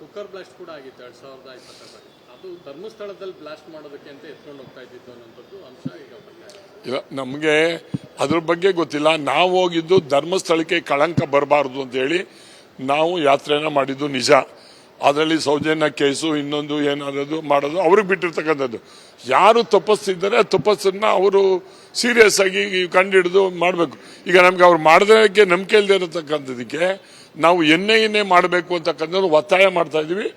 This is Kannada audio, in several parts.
ಕುಕ್ಕರ್ ಬ್ಲಾಸ್ಟ್ ಕೂಡ ಆಗಿತ್ತು 2022 ಅದು ಧರ್ಮಸ್ಥಳದಲ್ಲಿ ಬ್ಲಾಸ್ಟ್ ಮಾಡೋದಕ್ಕೆ ಅಂತ ಎತ್ಕೊಂಡು ಹೋಗ್ತಾ ಇದ್ದಿದ್ದು ಅನ್ನೋಂಥದ್ದು ಅಂಶ ಈಗ ಇಲ್ಲ, ನಮಗೆ ಅದ್ರ ಬಗ್ಗೆ ಗೊತ್ತಿಲ್ಲ. ನಾವು ಹೋಗಿದ್ದು ಧರ್ಮಸ್ಥಳಕ್ಕೆ ಕಳಂಕ ಬರಬಾರ್ದು ಅಂತ ಹೇಳಿ ನಾವು ಯಾತ್ರೆನ ಮಾಡಿದ್ದು ನಿಜ. ಅದರಲ್ಲಿ ಸೌಜನ್ಯ ಕೇಸು ಇನ್ನೊಂದು ಏನಾದ್ರು ಮಾಡೋದು ಅವ್ರಿಗೆ ಬಿಟ್ಟಿರ್ತಕ್ಕಂಥದ್ದು. ಯಾರು ತಪಸ್ಸಿದ್ದಾರೆ ತಪಸ್ಸನ್ನ ಅವರು ಸೀರಿಯಸ್ ಆಗಿ ಕಂಡುಹಿಡಿದು ಮಾಡಬೇಕು. ಈಗ ನಮ್ಗೆ ಅವ್ರು ಮಾಡೋದಕ್ಕೆ ನಂಬಿಕೆ ಇಲ್ಲದೆ ಇರತಕ್ಕಂಥದಕ್ಕೆ ನಾವು ಎನ್ಐನೇ ಮಾಡಬೇಕು ಅಂತಕ್ಕಂಥದ್ದು ಒತ್ತಾಯ ಮಾಡ್ತಾ ಇದೀವಿ.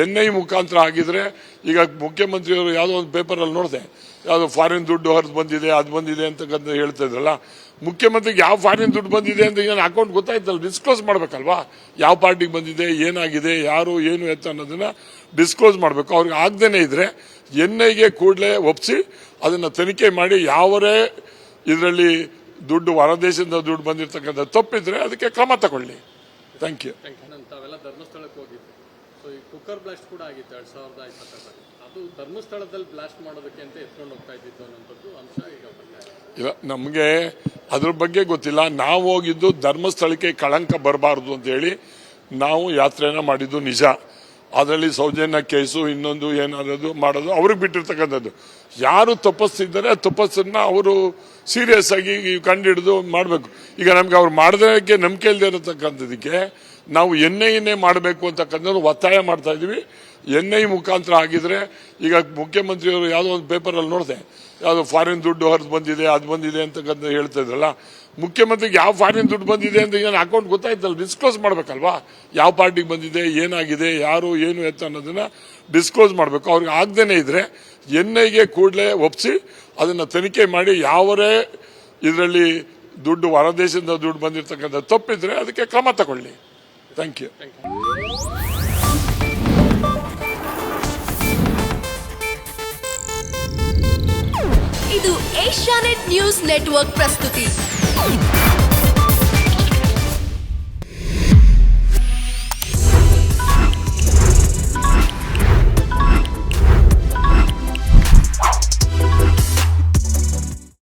ಎನ್ಐ ಮುಖಾಂತರ ಆಗಿದ್ರೆ ಈಗ ಮುಖ್ಯಮಂತ್ರಿಯವರು ಯಾವುದೋ ಒಂದು ಪೇಪರಲ್ಲಿ ನೋಡಿದೆ, ಯಾವುದೋ ಫಾರಿನ್ ದುಡ್ಡು ಹರಿದು ಬಂದಿದೆ ಅದು ಬಂದಿದೆ ಅಂತಕ್ಕಂಥ ಹೇಳ್ತಾ ಇದ್ರಲ್ಲ. ಮುಖ್ಯಮಂತ್ರಿಗೆ ಯಾವ ಫಾರಿನ್ ದುಡ್ಡು ಬಂದಿದೆ ಅಂತ ಏನು ಅಕೌಂಟ್ ಗೊತ್ತಾಯ್ತಲ್ಲ, ಡಿಸ್ಕ್ಲೋಸ್ ಮಾಡ್ಬೇಕಲ್ವಾ? ಯಾವ ಪಾರ್ಟಿಗೆ ಬಂದಿದೆ, ಏನಾಗಿದೆ, ಯಾರು ಏನು ಎತ್ತ ಅನ್ನೋದನ್ನ ಡಿಸ್ಕ್ಲೋಸ್ ಮಾಡಬೇಕು. ಅವ್ರಿಗೆ ಆಗದೇನೆ ಇದ್ರೆ ಎನ್ಐಗೆ ಕೂಡಲೇ ಒಪ್ಪಿಸಿ ಅದನ್ನ ತನಿಖೆ ಮಾಡಿ ಯಾವರೇ ಇದರಲ್ಲಿ ದುಡ್ಡು ಹೊರದೇಶದಿಂದ ದುಡ್ಡು ಬಂದಿರತಕ್ಕಂಥ ತಪ್ಪಿದ್ರೆ ಅದಕ್ಕೆ ಕ್ರಮ ತಗೊಳ್ಳಿ. Thank you. ತಾವೆಲ್ಲ ಧರ್ಮಸ್ಥಳಕ್ಕೆ ಹೋಗಿದ್ದು, ಸೊ ಈ ಕುಕ್ಕರ್ ಬ್ಲಾಸ್ಟ್ ಕೂಡ ಆಗಿತ್ತು 2022 ಅದು ಧರ್ಮಸ್ಥಳದಲ್ಲಿ ಬ್ಲಾಸ್ಟ್ ಮಾಡೋದಕ್ಕೆ ಅಂತ ಎತ್ಕೊಂಡು ಹೋಗ್ತಾ ಇದ್ದಿದ್ದು ಅನ್ನೋಂಥದ್ದು ಅಂಶ ಈಗ ಇಲ್ಲ, ನಮಗೆ ಅದ್ರ ಬಗ್ಗೆ ಗೊತ್ತಿಲ್ಲ. ನಾವು ಹೋಗಿದ್ದು ಧರ್ಮಸ್ಥಳಕ್ಕೆ ಕಳಂಕ ಬರಬಾರ್ದು ಅಂತ ಹೇಳಿ ನಾವು ಯಾತ್ರೆನ ಮಾಡಿದ್ದು ನಿಜ. ಅದರಲ್ಲಿ ಸೌಜನ್ಯ ಕೇಸು ಇನ್ನೊಂದು ಏನಾದ್ರು ಮಾಡೋದು ಅವ್ರಿಗೆ ಬಿಟ್ಟಿರ್ತಕ್ಕಂಥದ್ದು. ಯಾರು ತಪಸ್ಸಿದ್ದಾರೆ ತಪಸ್ಸನ್ನ ಅವರು ಸೀರಿಯಸ್ ಆಗಿ ಕಂಡುಹಿಡಿದು ಮಾಡಬೇಕು. ಈಗ ನಮ್ಗೆ ಅವ್ರು ಮಾಡೋದಕ್ಕೆ ನಂಬಿಕೆ ಇಲ್ಲದೆ ಇರತಕ್ಕಂಥದಕ್ಕೆ ನಾವು ಎನ್ಐನೇ ಮಾಡಬೇಕು ಅಂತಕ್ಕಂಥದ್ದು ಒತ್ತಾಯ ಮಾಡ್ತಾ ಇದೀವಿ. ಎನ್ಐ ಮುಖಾಂತರ ಆಗಿದ್ರೆ ಈಗ ಮುಖ್ಯಮಂತ್ರಿಯವರು ಯಾವುದೋ ಒಂದು ಪೇಪರಲ್ಲಿ ನೋಡಿದೆ, ಯಾವುದೋ ಫಾರಿನ್ ದುಡ್ಡು ಹರಿದು ಬಂದಿದೆ ಅದು ಬಂದಿದೆ ಅಂತಕ್ಕಂಥ ಹೇಳ್ತಾ ಇದ್ರಲ್ಲ. ಮುಖ್ಯಮಂತ್ರಿಗೆ ಯಾವ ಫಾರಿನ್ ದುಡ್ಡು ಬಂದಿದೆ ಅಂತ ಏನು ಅಕೌಂಟ್ ಗೊತ್ತಾಯ್ತಲ್ಲ, ಡಿಸ್ಕ್ಲೋಸ್ ಮಾಡ್ಬೇಕಲ್ವಾ? ಯಾವ ಪಾರ್ಟಿಗೆ ಬಂದಿದೆ, ಏನಾಗಿದೆ, ಯಾರು ಏನು ಎತ್ತ ಅನ್ನೋದನ್ನ ಡಿಸ್ಕ್ಲೋಸ್ ಮಾಡಬೇಕು. ಅವ್ರಿಗೆ ಆಗದೇನೆ ಇದ್ರೆ ಎನ್ಐಗೆ ಕೂಡಲೇ ಒಪ್ಪಿಸಿ ಅದನ್ನ ತನಿಖೆ ಮಾಡಿ ಯಾವರೇ ಇದರಲ್ಲಿ ದುಡ್ಡು ಹೊರದೇಶದಿಂದ ದುಡ್ಡು ಬಂದಿರತಕ್ಕಂಥ ತಪ್ಪಿದ್ರೆ ಅದಕ್ಕೆ ಕ್ರಮ ತಗೊಳ್ಳಿ. Thank you. ಇದು ಏಷ್ಯಾನೆಟ್ ನ್ಯೂಸ್ ನೆಟ್ವರ್ಕ್ ಪ್ರಸ್ತುತಿ.